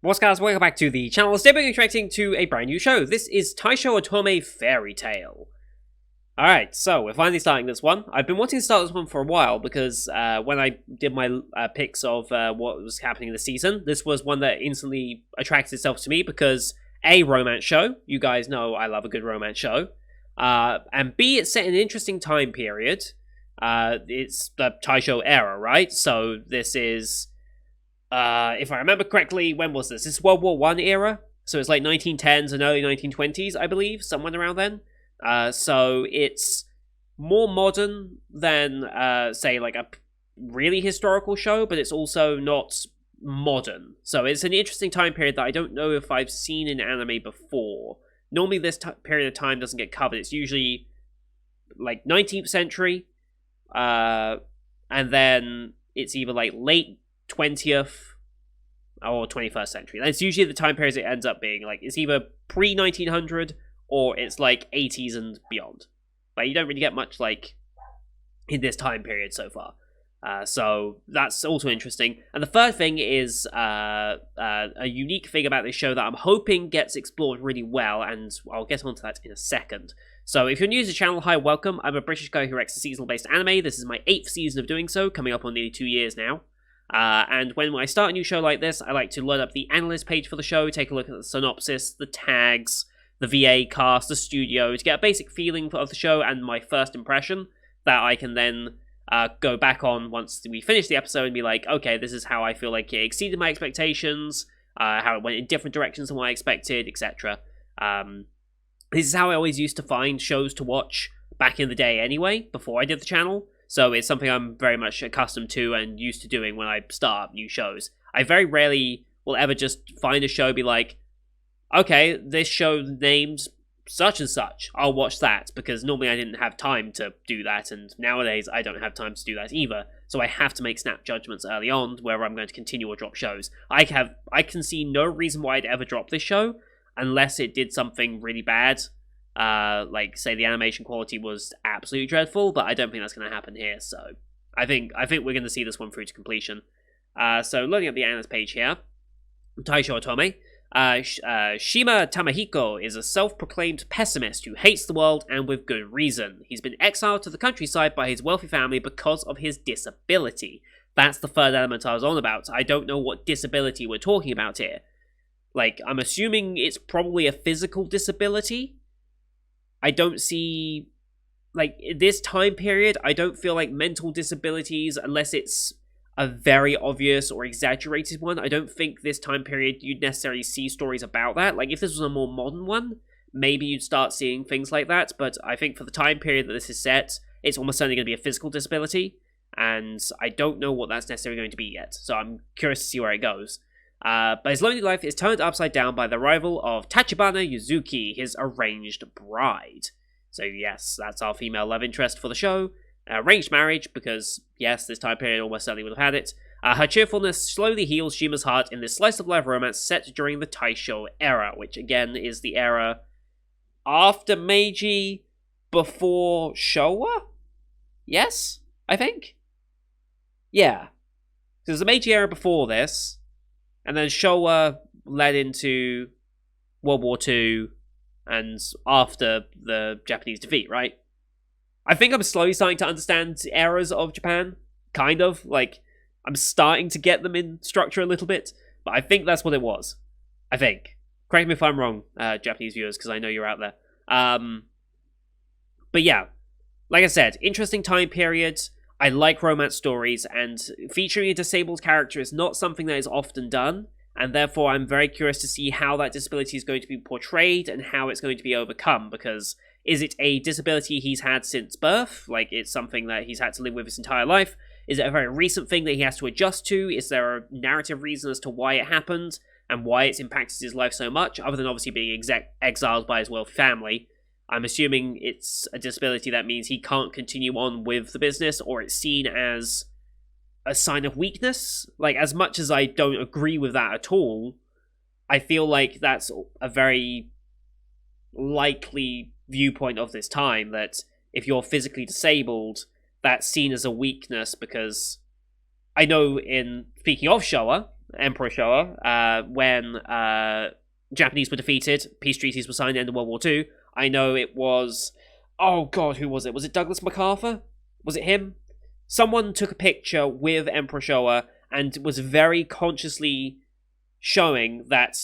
What's guys, welcome back to the channel. Today we're reacting to a brand new show. This is Taishou Otome Fairy Tale. Alright, so we're finally starting this one. I've been wanting to start this one for a while because when I did my picks of what was happening this season, this was one that instantly attracted itself to me because A, romance show. You guys know I love a good romance show. And B, it's set in an interesting time period. It's the Taishou era, right? So this is... if I remember correctly, when was this? This is World War I era, so it's like 1910s and early 1920s, I believe, somewhere around then. So it's more modern than, say, like a really historical show, but it's also not modern. So it's an interesting time period that I don't know if I've seen in anime before. Normally this period of time doesn't get covered. It's usually like 19th century, and then it's either like late 20th or 21st century. That's usually the time period it ends up being. Like, it's either pre-1900 or it's like 80s and beyond. Like, you don't really get much like in this time period so far. So that's also interesting. And the third thing is a unique thing about this show that I'm hoping gets explored really well, and I'll get onto that in a second. So if you're new to the channel, hi, welcome. I'm a British guy who reacts to seasonal-based anime. This is my 8th season of doing so, coming up on nearly 2 years now. And when I start a new show like this, I like to load up the analyst page for the show, take a look at the synopsis, the tags, the VA cast, the studio, to get a basic feeling of the show and my first impression that I can then go back on once we finish the episode and be like, okay, this is how I feel like it exceeded my expectations, how it went in different directions than what I expected, etc. This is how I always used to find shows to watch back in the day anyway, before I did the channel. So it's something I'm very much accustomed to and used to doing when I start up new shows. I very rarely will ever just find a show, be like, okay, this show named such and such, I'll watch that, because normally I didn't have time to do that, and nowadays I don't have time to do that either, so I have to make snap judgments early on whether I'm going to continue or drop shows. I can see no reason why I'd ever drop this show, unless it did something really bad. Like, say, the animation quality was absolutely dreadful, but I don't think that's going to happen here, so I think we're going to see this one through to completion. So, loading up the analyst page here, Taishou Otome. Shima Tamahiko is a self-proclaimed pessimist who hates the world, and with good reason. He's been exiled to the countryside by his wealthy family because of his disability. That's the third element I was on about. I don't know what disability we're talking about here. Like, I'm assuming it's probably a physical disability. I don't see, like, this time period, I don't feel like mental disabilities, unless it's a very obvious or exaggerated one, I don't think this time period you'd necessarily see stories about that. Like, if this was a more modern one, maybe you'd start seeing things like that, but I think for the time period that this is set, it's almost certainly going to be a physical disability, and I don't know what that's necessarily going to be yet, so I'm curious to see where it goes. But his lonely life is turned upside down by the arrival of Tachibana Yuzuki, his arranged bride. So yes, that's our female love interest for the show. Arranged marriage, because yes, this time period almost certainly would have had it. Her cheerfulness slowly heals Shima's heart in this slice-of-life romance set during the Taishou era, which again is the era after Meiji, before Showa? Yes? I think? Yeah. There's the Meiji era before this, and then Showa led into World War II, and after the Japanese defeat, right? I think I'm slowly starting to understand eras of Japan, kind of. Like, I'm starting to get them in structure a little bit, but I think that's what it was. I think. Correct me if I'm wrong, Japanese viewers, because I know you're out there. But yeah, like I said, interesting time period. I like romance stories, and featuring a disabled character is not something that is often done, and therefore I'm very curious to see how that disability is going to be portrayed and how it's going to be overcome, because is it a disability he's had since birth? Like, it's something that he's had to live with his entire life? Is it a very recent thing that he has to adjust to? Is there a narrative reason as to why it happened, and why it's impacted his life so much, other than obviously being exiled by his wealthy family? I'm assuming it's a disability that means he can't continue on with the business, or it's seen as a sign of weakness. Like, as much as I don't agree with that at all, I feel like that's a very likely viewpoint of this time, that if you're physically disabled, that's seen as a weakness, because I know, in speaking of Showa, Emperor Showa, when Japanese were defeated, peace treaties were signed, end of World War II. I know it was... Oh god, who was it? Was it Douglas MacArthur? Was it him? Someone took a picture with Emperor Showa and was very consciously showing that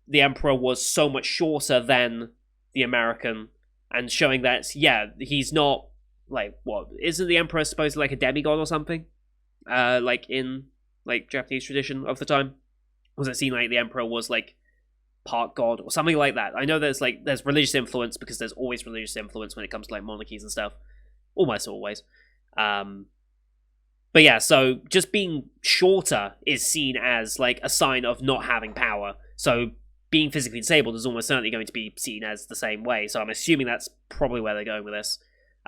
the Emperor was so much shorter than the American, and showing that, yeah, he's not, like, what, isn't the Emperor supposed to be like a demigod or something? Like in, like, Japanese tradition of the time? Was it seen like the Emperor was, like, part god or something like that? I know there's religious influence, because there's always religious influence when it comes to, like, monarchies and stuff. Almost always. But yeah, so just being shorter is seen as, like, a sign of not having power. So being physically disabled is almost certainly going to be seen as the same way. So I'm assuming that's probably where they're going with this.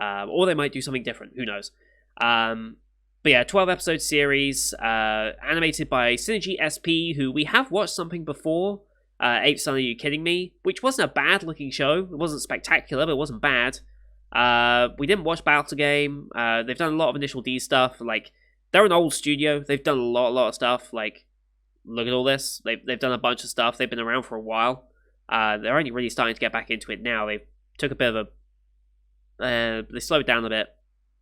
Or they might do something different. Who knows? But yeah, 12-episode series, animated by Synergy SP, who we have watched something before. Ape Son, Are You Kidding Me? Which wasn't a bad-looking show. It wasn't spectacular, but it wasn't bad. We didn't watch Battle Game. They've done a lot of Initial D stuff. Like, they're an old studio. They've done a lot of stuff. Like, look at all this. They've done a bunch of stuff. They've been around for a while. They're only really starting to get back into it now. They took a bit of a... they slowed down a bit,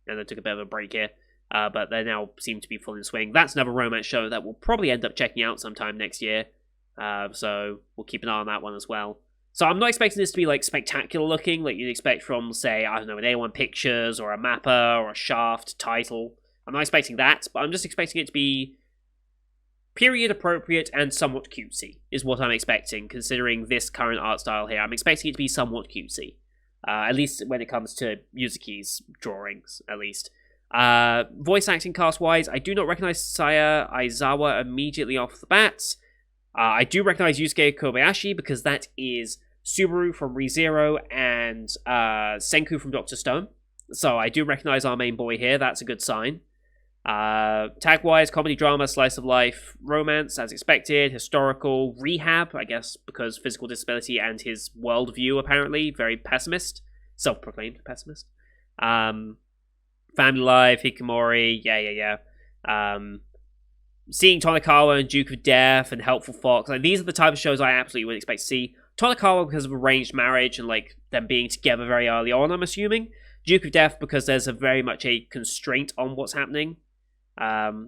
and they took a bit of a break here. But they now seem to be full in swing. That's another romance show that we'll probably end up checking out sometime next year. So we'll keep an eye on that one as well. So I'm not expecting this to be, like, spectacular looking, like you'd expect from, say, I don't know, an A1 Pictures, or a Mappa, or a Shaft title. I'm not expecting that, but I'm just expecting it to be period appropriate and somewhat cutesy, is what I'm expecting, considering this current art style here. I'm expecting it to be somewhat cutesy. At least when it comes to Yuzuki's drawings, at least. Voice acting cast-wise, I do not recognize Saya Aizawa immediately off the bat. I do recognize Yusuke Kobayashi, because that is Subaru from ReZero and Senku from Dr. Stone. So I do recognize our main boy here. That's a good sign. Tag-wise, comedy, drama, slice of life, romance, as expected, historical, rehab, I guess, because physical disability and his worldview, apparently, very pessimist. Self-proclaimed pessimist. Family Life, Hikikomori, yeah. Seeing Tonikawa and Duke of Death and Helpful Fox, like, these are the type of shows I absolutely would expect to see. Tonikawa because of arranged marriage and, like, them being together very early on, I'm assuming. Duke of Death because there's very much a constraint on what's happening.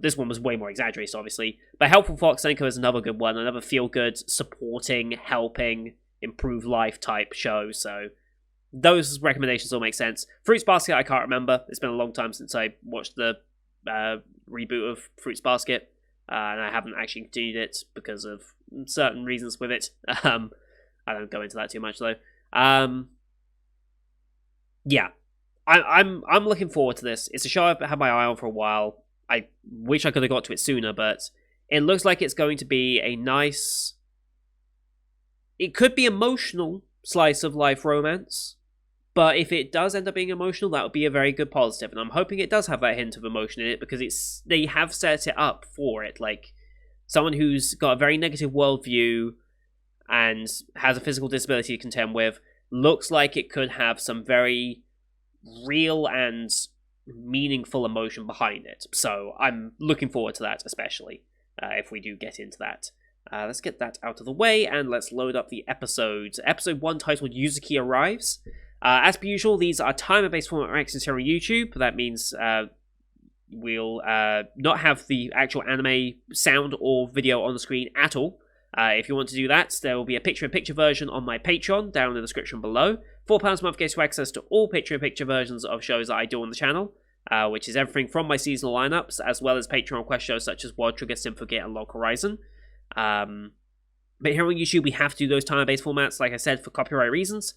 This one was way more exaggerated, obviously. But Helpful Fox, Senko is another good one, another feel-good, supporting, helping, improve life type show, so those recommendations all make sense. Fruits Basket, I can't remember. It's been a long time since I watched the reboot of Fruits Basket. And I haven't actually continued it because of certain reasons with it. I don't go into that too much though. Yeah, I'm looking forward to this. It's a show I've had my eye on for a while. I wish I could have got to it sooner, but it looks like it's going to be a nice... It could be emotional slice of life romance, but if it does end up being emotional, that would be a very good positive, and I'm hoping it does have that hint of emotion in it, because they have set it up for it. Like, someone who's got a very negative worldview and has a physical disability to contend with, looks like it could have some very real and meaningful emotion behind it. So I'm looking forward to that, especially, if we do get into that. Let's get that out of the way, and let's load up the episodes. Episode 1, titled Yuzuki Arrives. As per usual, these are timer-based format reactions here on YouTube. That means we'll not have the actual anime sound or video on the screen at all. If you want to do that, there will be a picture-in-picture version on my Patreon down in the description below. £4 a month gets you access to all picture-in-picture versions of shows that I do on the channel, which is everything from my seasonal lineups, as well as Patreon request shows such as World Trigger, Symphogear, and Log Horizon. But here on YouTube, we have to do those timer-based formats, like I said, for copyright reasons.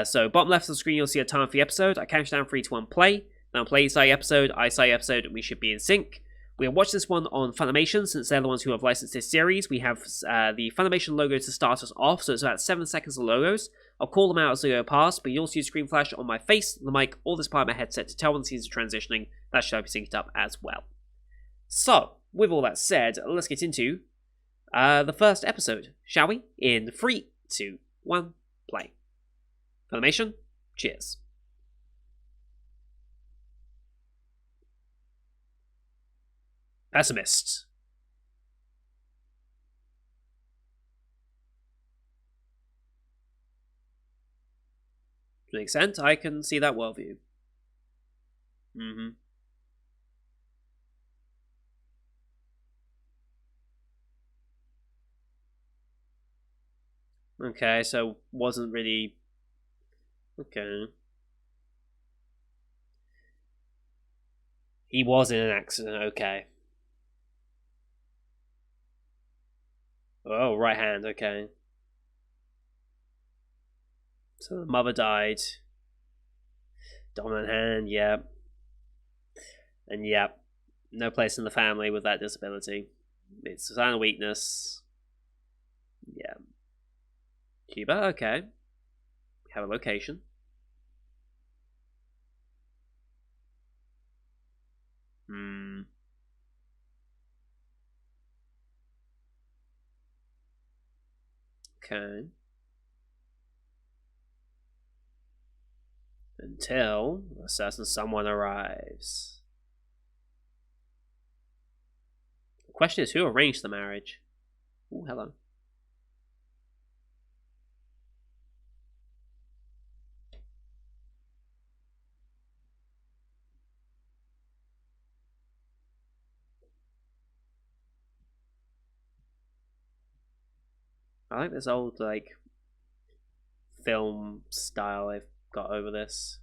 So bottom left of the screen, you'll see a timer for the episode. I count down 3, 2, 1, play. Then play side episode, I side episode, and we should be in sync. We'll watch this one on Funimation, since they're the ones who have licensed this series. We have the Funimation logo to start us off, so it's about 7 seconds of logos. I'll call them out as they go past, but you'll see a screen flash on my face, the mic, or this part of my headset to tell when the scenes are transitioning. That should help you sync it up as well. So, with all that said, let's get into the first episode, shall we? In 3, 2, 1, play. Funimation, cheers. Pessimist. To an extent, I can see that worldview. Mm-hmm. Okay, so wasn't really... Okay. He was in an accident, okay. Oh, right hand, okay. So the mother died. Dominant hand, yep. And yep, no place in the family with that disability. It's a sign of weakness. Yeah. Cuba, okay. Have a location. Hmm. Okay. Until a certain someone arrives. The question is, who arranged the marriage? Oh, hello. I like this old, like, film style they've got over this.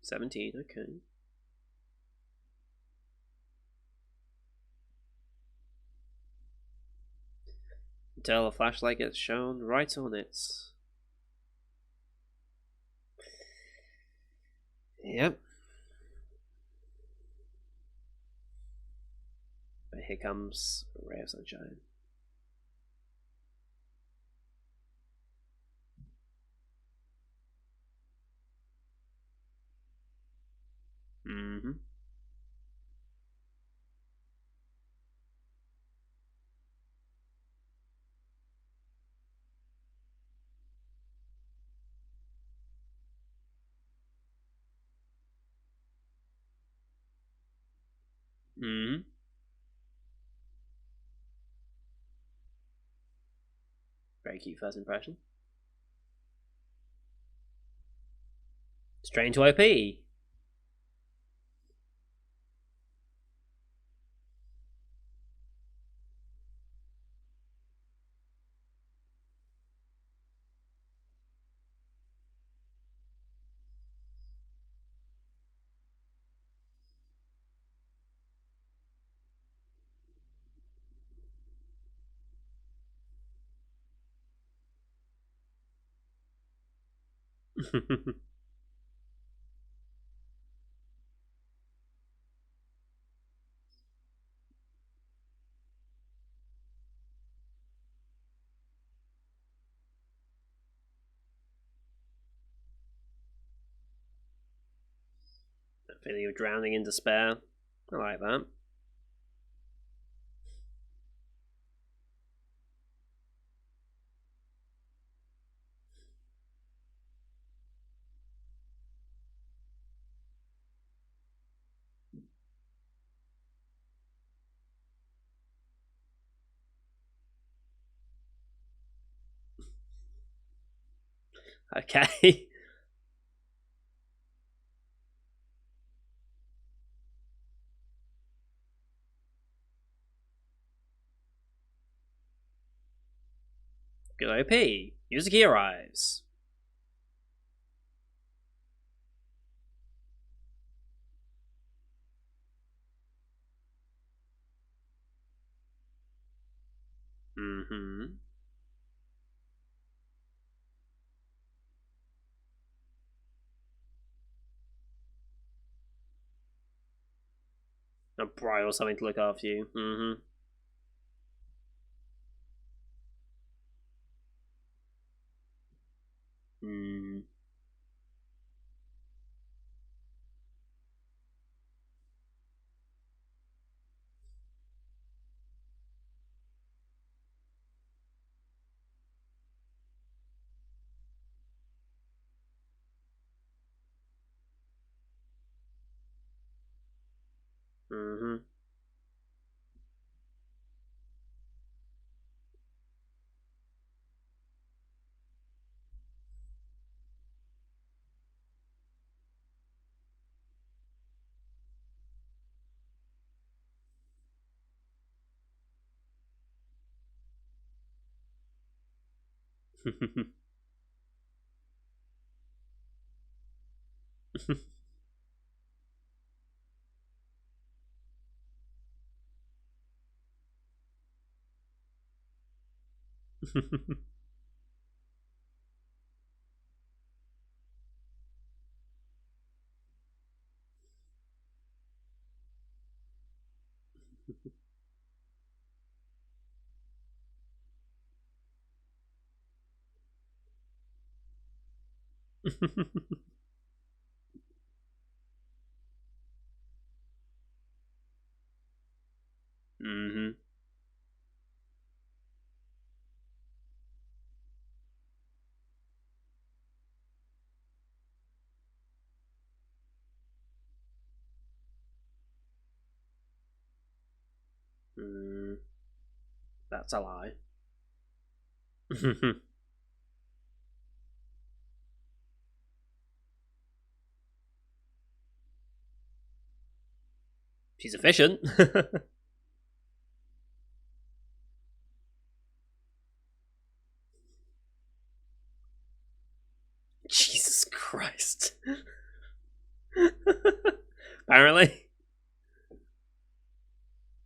17, okay. Until a flashlight gets shown right on it. Yep. But here comes a ray of sunshine. Mm-hmm. Mm-hmm. Very cute first impression. Straight into OP. Feeling of drowning in despair. I like that. Okay. Good OP. Yuzuki arrives. Mm-hmm. A bride or something to look after you. Mm-hmm. Mm. Mm-hmm. Hmm. Mm, that's a lie. She's efficient. Jesus Christ. Apparently.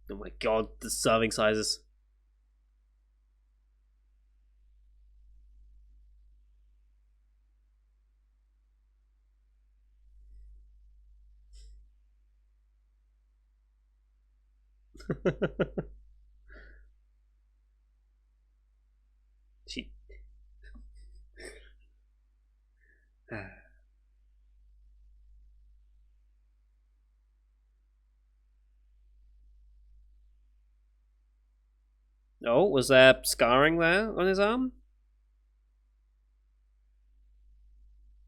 Oh my god, the serving sizes. She. Oh, was there scarring there on his arm?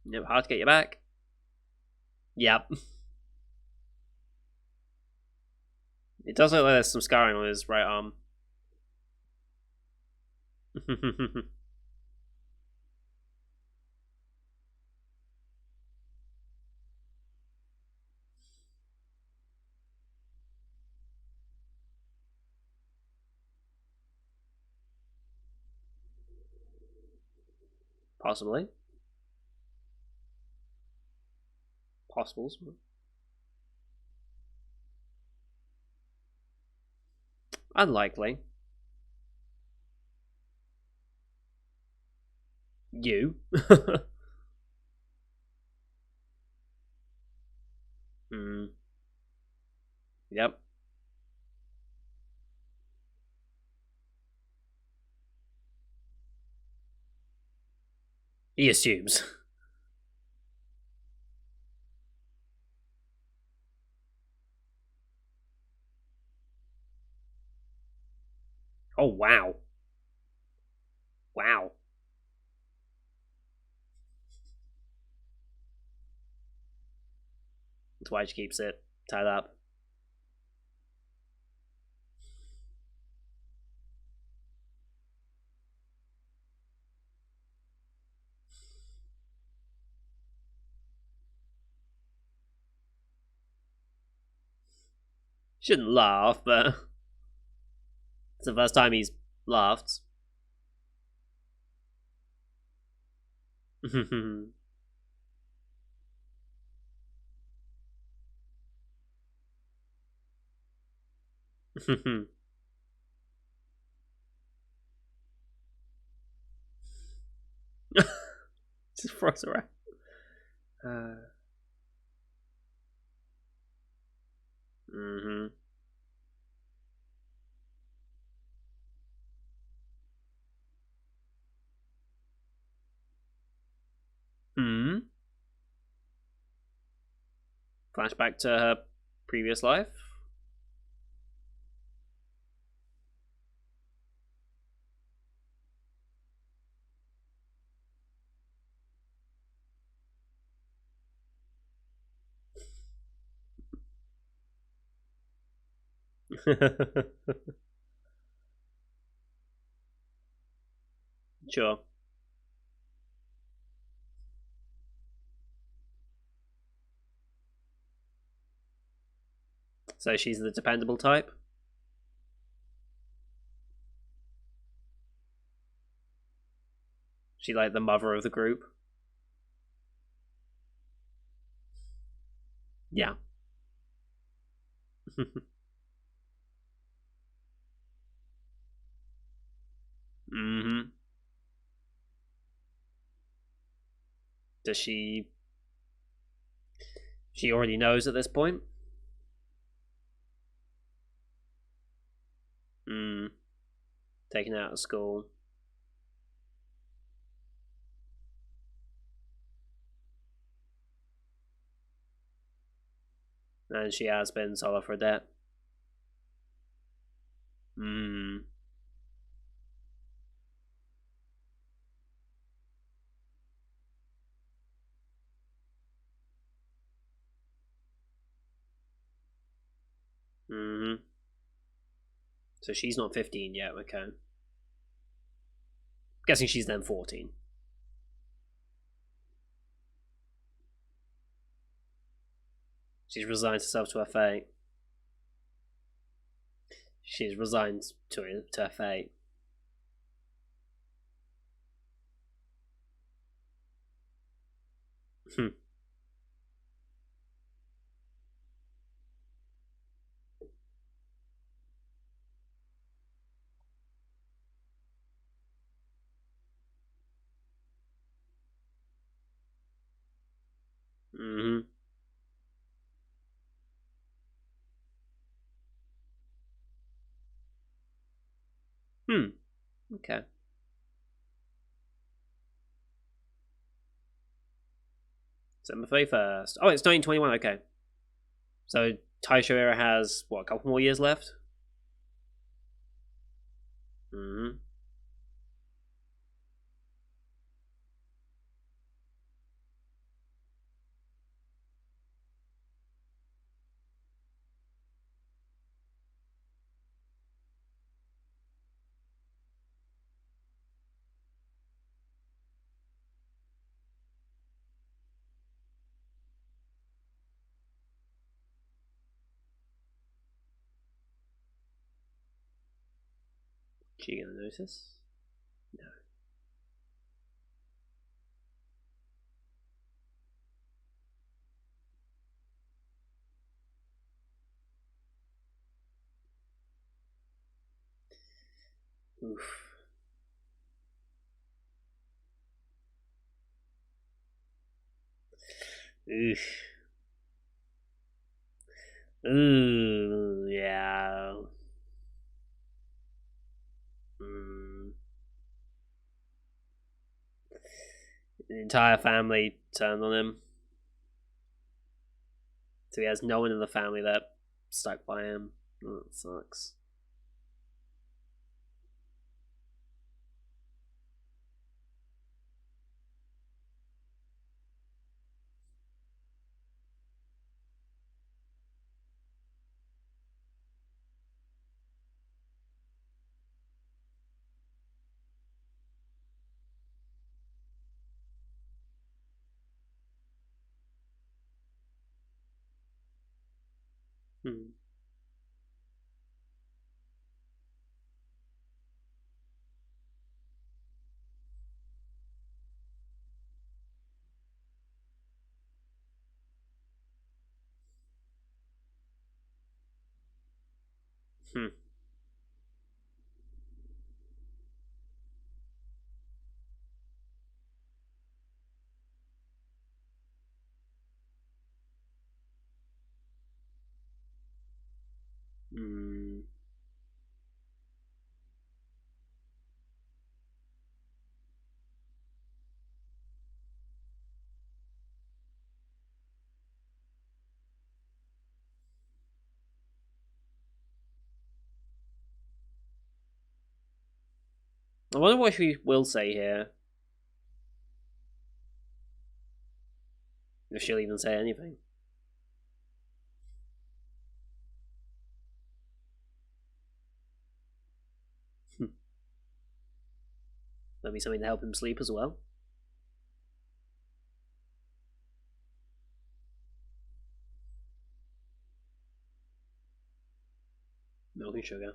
Yep, hard to get you back. Yep. It does look like there's some scarring on his right arm. Possibly. Possibles. Unlikely. You. Hmm. Yep. He assumes. Oh, wow. Wow. That's why she keeps it tied up. Shouldn't laugh, but it's the first time he's laughed. Just throws around. Mm-hmm. Hmm. Flashback to her previous life. Sure. So she's the dependable type. She like the mother of the group. Yeah. Mm-hmm. Does she? She already knows at this point. Hmm. Taken out of school. And she has been sold off for debt. Hmm. Hmm. So she's not 15 yet, okay. Guessing she's then 14. She's resigned herself to her fate. She's resigned to her fate. Hmm. Hmm. Hmm. Okay. December 31st. Oh, it's 1921, okay. So Taishou era has, what, a couple more years left? Hmm. She gonna notice? No. Oof. Oof. Ooh, yeah. Mm. The entire family turned on him. So he has no one in the family that stuck by him. Oh, that sucks. Hmm. Hmm. Hmm. I wonder what she will say here. If she'll even say anything. Hmm. Maybe something to help him sleep as well. Milk and sugar.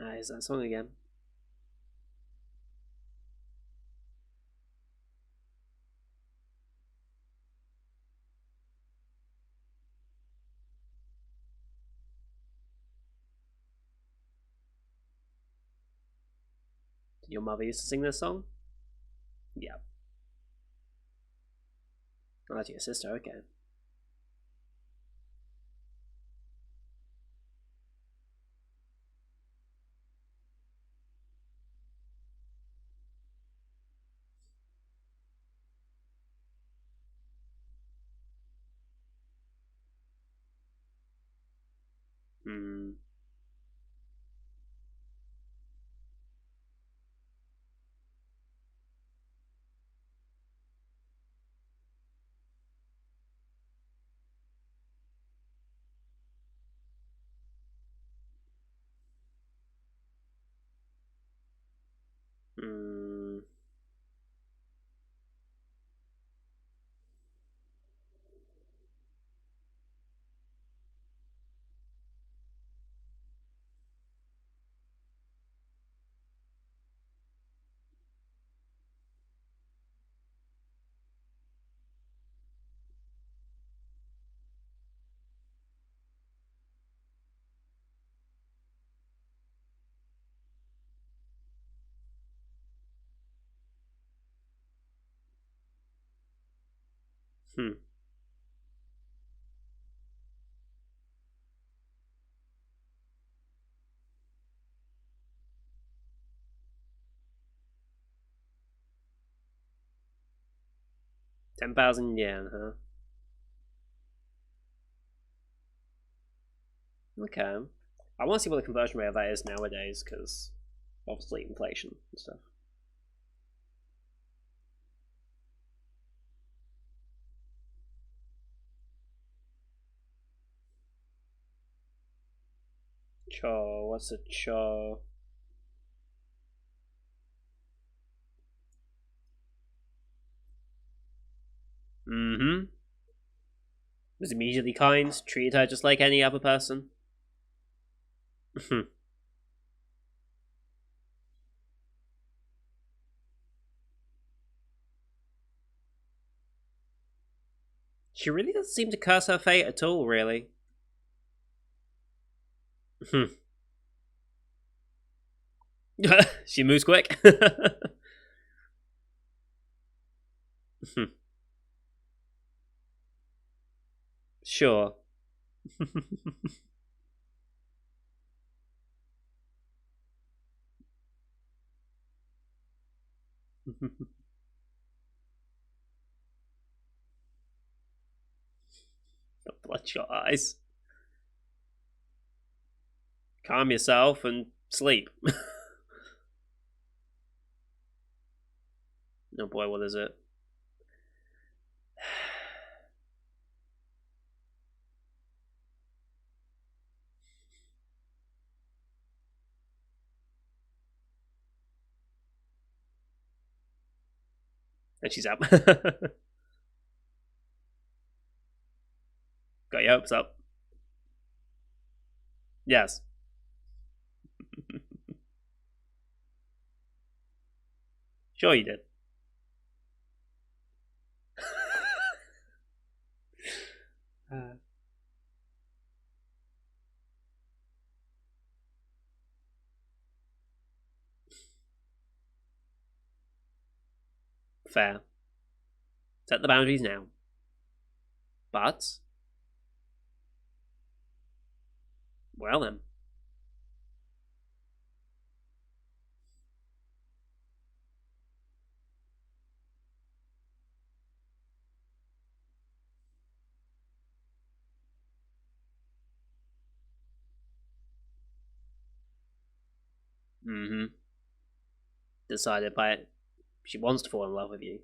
Is that song again? Did your mother used to sing this song? Yeah. Oh, that's your sister, okay. Hmm. Hmm. 10,000 yen, huh? Okay. I want to see what the conversion rate of that is nowadays, because obviously inflation and stuff. Cho, what's a cho? Mm-hmm. Was immediately kind, treated her just like any other person. She really doesn't seem to curse her fate at all, really. She moves quick. Sure. Bloodshot eyes. Calm yourself and sleep. Oh boy, what is it? And she's up. Got your hopes up. Yes. Sure you did. Fair. Set the boundaries now. But, well then. Mm-hmm. Decided by it. She wants to fall in love with you.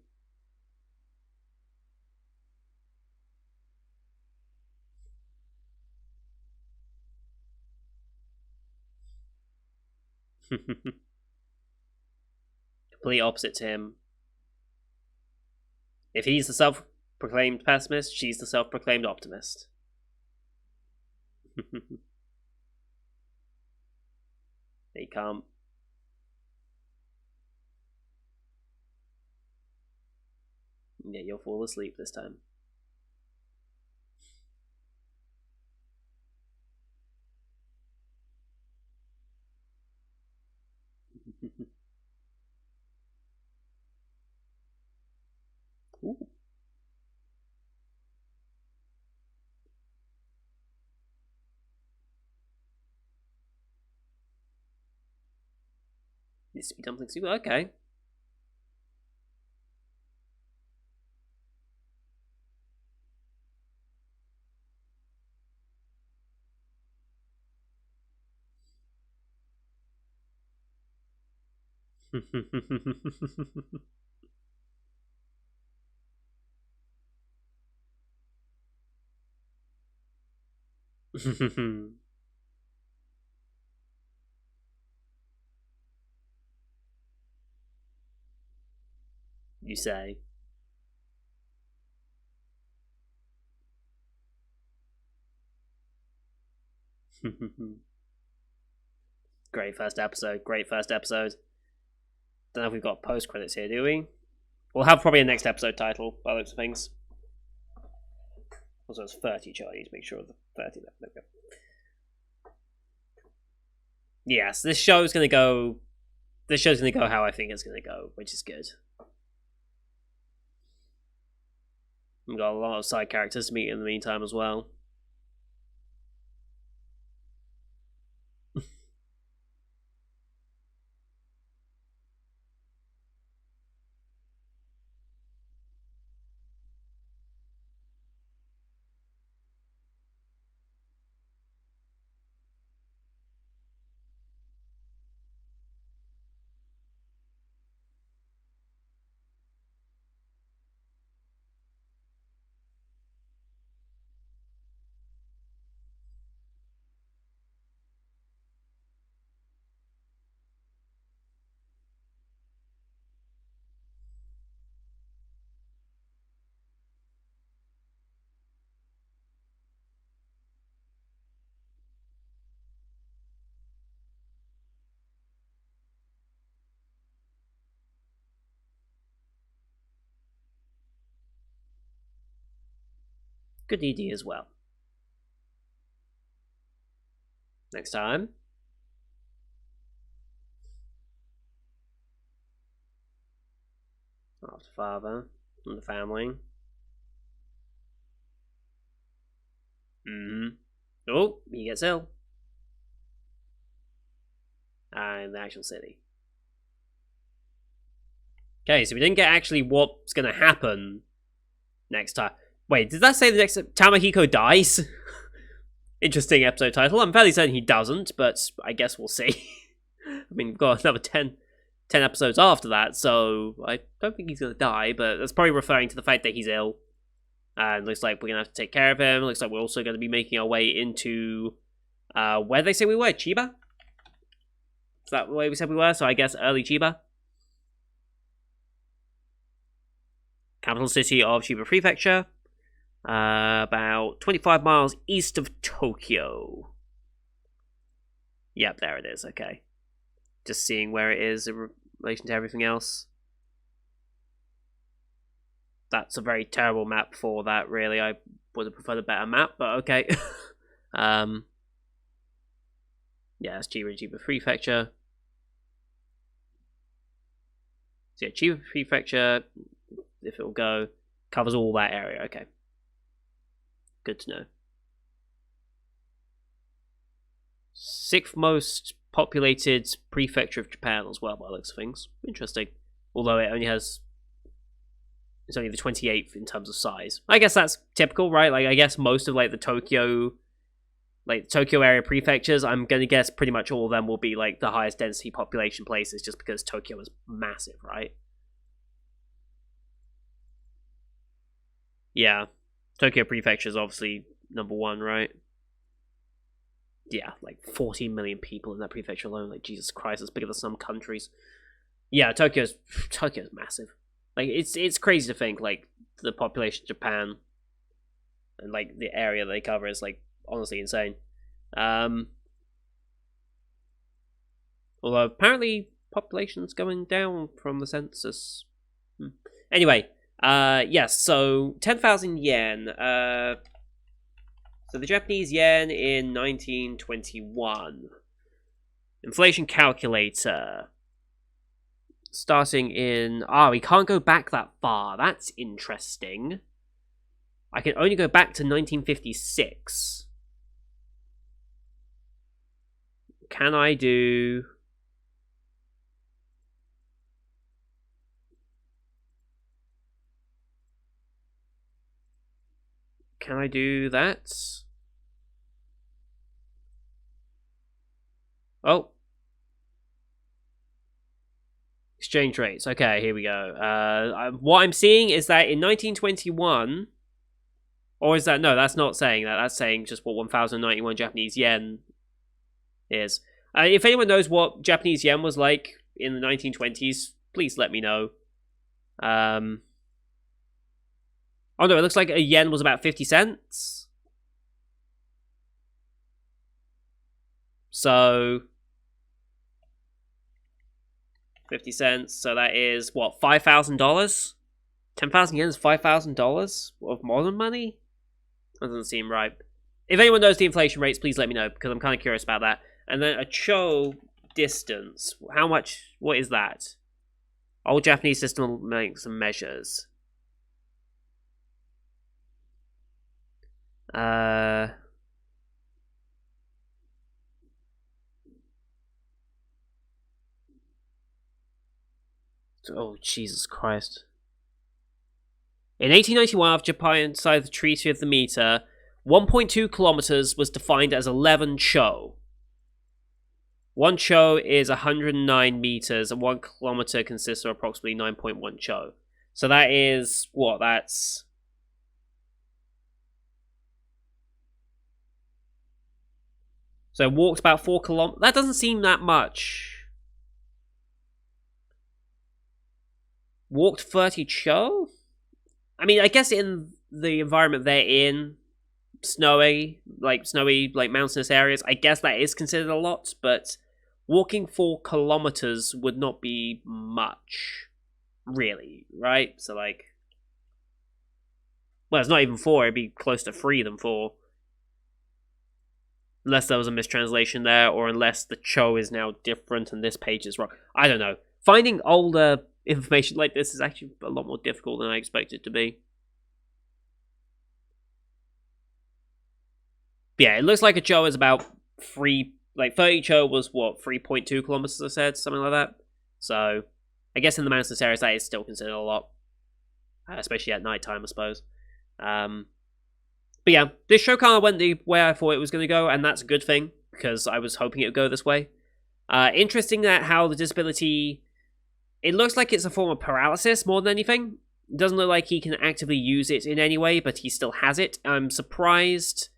Complete opposite to him. If he's the self-proclaimed pessimist, she's the self-proclaimed optimist. They can't. Yeah, you'll fall asleep this time. Ooh. Needs to be dumpling soup. Okay. You say. Great first episode. Great first episode. Don't know if we've got post credits here, do we? We'll have probably a next episode title by those things. Also, it's 30 Chinese. Make sure of the 30 there. There we go. Yes, this show's gonna go. This show's gonna go how I think it's gonna go, which is good. We've got a lot of side characters to meet in the meantime as well. Good ED as well. Next time. After father and the family. Oh, he gets ill. In the actual city. Okay, so we didn't get actually what's going to happen next time. Wait, did that say the next Tamahiko dies? Interesting episode title. I'm fairly certain he doesn't, but I guess we'll see. I mean, we've got another 10 episodes after that, so I don't think he's going to die, but that's probably referring to the fact that he's ill. And looks like we're going to have to take care of him. Looks like we're also going to be making our way into... where did they say we were? Chiba? Is that the way we said we were? So I guess early Chiba? Capital city of Chiba Prefecture. About 25 miles east of Tokyo. Yep, there it is. Okay. Just seeing where it is in relation to everything else. That's a very terrible map for that, really. I would have preferred a better map, but okay. Yeah, it's Chiba Prefecture. So yeah, Chiba Prefecture, if it'll go, covers all that area. Okay. Good to know. 6th most populated prefecture of Japan as well, by the looks of things. Interesting. Although it only has... It's only the 28th in terms of size. I guess that's typical, right? Like, I guess most of, like, the Tokyo area prefectures, I'm gonna guess pretty much all of them will be, like, the highest density population places just because Tokyo is massive, right? Yeah. Tokyo Prefecture is obviously number 1, right? Yeah, like 14 million people in that prefecture alone. Like, Jesus Christ, it's bigger than some countries. Yeah, Tokyo's massive. Like, it's crazy to think, like, the population of Japan and, like, the area they cover is, like, honestly insane. So Although apparently population's going down from the census. Anyway, yes, so 10,000 yen. So the Japanese yen in 1921. Inflation calculator. Starting in... we can't go back that far. That's interesting. I can only go back to 1956. Can I do... Can I do that? Oh. Exchange rates. Okay, here we go. What I'm seeing is that in 1921... Or is that... No, that's not saying that. That's saying just what 1,091 Japanese yen is. If anyone knows what Japanese yen was like in the 1920s, please let me know. Oh no, it looks like a yen was about 50 cents. So... 50 cents, so that is, what, $5,000? 10,000 yen is $5,000 of modern money? That doesn't seem right. If anyone knows the inflation rates, please let me know, because I'm kind of curious about that. And then a cho distance. How much, what is that? Old Japanese system will make some measures. Oh, Jesus Christ. In 1891, after Japan signed the Treaty of the Meter, 1.2 kilometers was defined as 11 cho. 1 cho is 109 meters, and 1 kilometer consists of approximately 9.1 cho. So that is, what, that's... So walked about 4 kilometers. That doesn't seem that much. Walked 30 cho? I mean, I guess in the environment they're in, snowy, like mountainous areas, I guess that is considered a lot, but walking 4 kilometers would not be much, really, right? So, like, well, it's not even 4, it'd be close to 3 than 4. Unless there was a mistranslation there, or unless the cho is now different and this page is wrong. I don't know. Finding older information like this is actually a lot more difficult than I expected it to be. But yeah, it looks like a cho is about 30 cho was what, 3.2 kilometers, I said, something like that. So, I guess in the mountainous areas that is still considered a lot. Especially at night time, I suppose. But yeah, this show kind of went the way I thought it was going to go, and that's a good thing, because I was hoping it would go this way. Interesting that how the disability... It looks like it's a form of paralysis more than anything. It doesn't look like he can actively use it in any way, but he still has it. I'm surprised.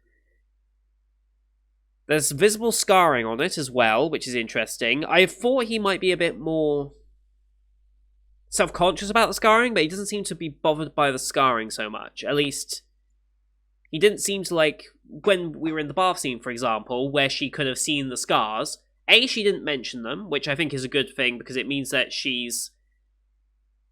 There's visible scarring on it as well, which is interesting. I thought he might be a bit more self-conscious about the scarring, but he doesn't seem to be bothered by the scarring so much. At least, he didn't seem to, like, when we were in the bath scene, for example, where she could have seen the scars. She didn't mention them, which I think is a good thing, because it means that she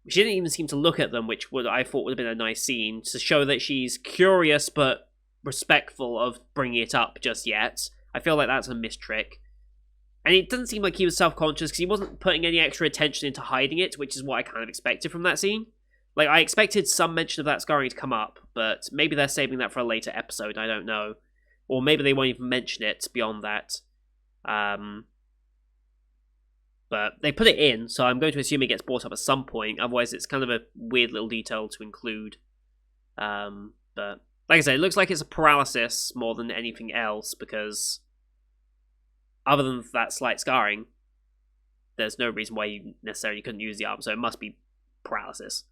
didn't even seem to look at them, which I thought would have been a nice scene, to show that she's curious but respectful of bringing it up just yet. I feel like that's a missed trick. And it doesn't seem like he was self-conscious, because he wasn't putting any extra attention into hiding it, which is what I kind of expected from that scene. Like, I expected some mention of that scarring to come up, but maybe they're saving that for a later episode, I don't know. Or maybe they won't even mention it beyond that. But they put it in, so I'm going to assume it gets brought up at some point. Otherwise, it's kind of a weird little detail to include. But like I say, it looks like it's a paralysis more than anything else, because other than that slight scarring, there's no reason why you necessarily couldn't use the arm, so it must be paralysis.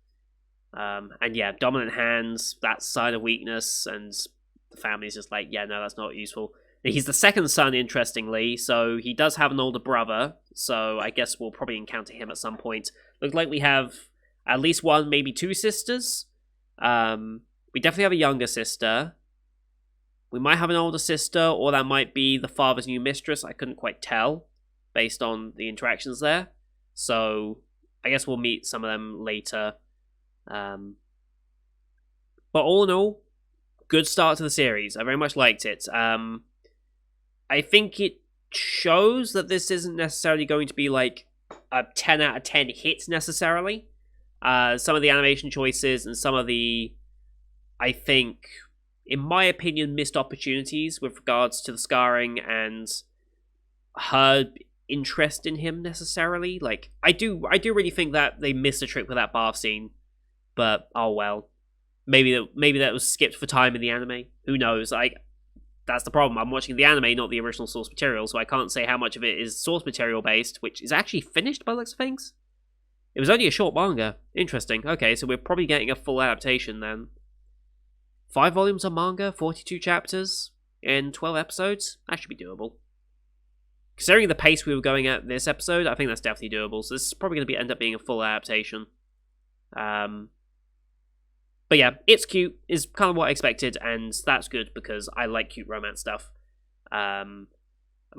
And yeah, dominant hands, that's a sign of weakness, and the family's just like, yeah, no, that's not useful. He's the second son, interestingly, so he does have an older brother, so I guess we'll probably encounter him at some point. Looks like we have at least one, maybe 2 sisters. We definitely have a younger sister. We might have an older sister, or that might be the father's new mistress, I couldn't quite tell. based on the interactions there. So I guess we'll meet some of them later. But all in all, good start to the series. I very much liked it. I think it shows that this isn't necessarily going to be like a 10 out of 10 hit necessarily. Some of the animation choices and some of the, I think, in my opinion, missed opportunities with regards to the scarring and her interest in him necessarily. Like, I do really think that they missed a trick with that bath scene, but oh well. Maybe that was skipped for time in the anime. Who knows? Like, that's the problem. I'm watching the anime, not the original source material, so I can't say how much of it is source material based, which is actually finished by the looks of things. It was only a short manga. Interesting. Okay, so we're probably getting a full adaptation then. 5 volumes of manga, 42 chapters, in 12 episodes? That should be doable. Considering the pace we were going at this episode, I think that's definitely doable, so this is probably going to end up being a full adaptation. But yeah, it's cute, is kind of what I expected, and that's good because I like cute romance stuff. I'm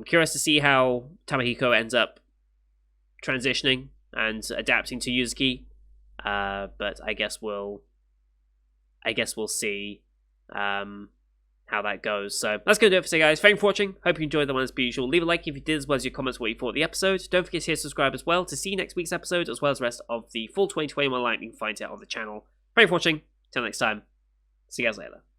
curious to see how Tamahiko ends up transitioning and adapting to Yuzuki, but I guess we'll see how that goes. So that's going to do it for today, guys. Thank you for watching. Hope you enjoyed the one as per usual. Leave a like if you did, as well as your comments what you thought of the episode. Don't forget to hit subscribe as well to see next week's episode, as well as the rest of the full 2021 Lightning Fighter on the channel. Thank you for watching. Till next time. See you guys later.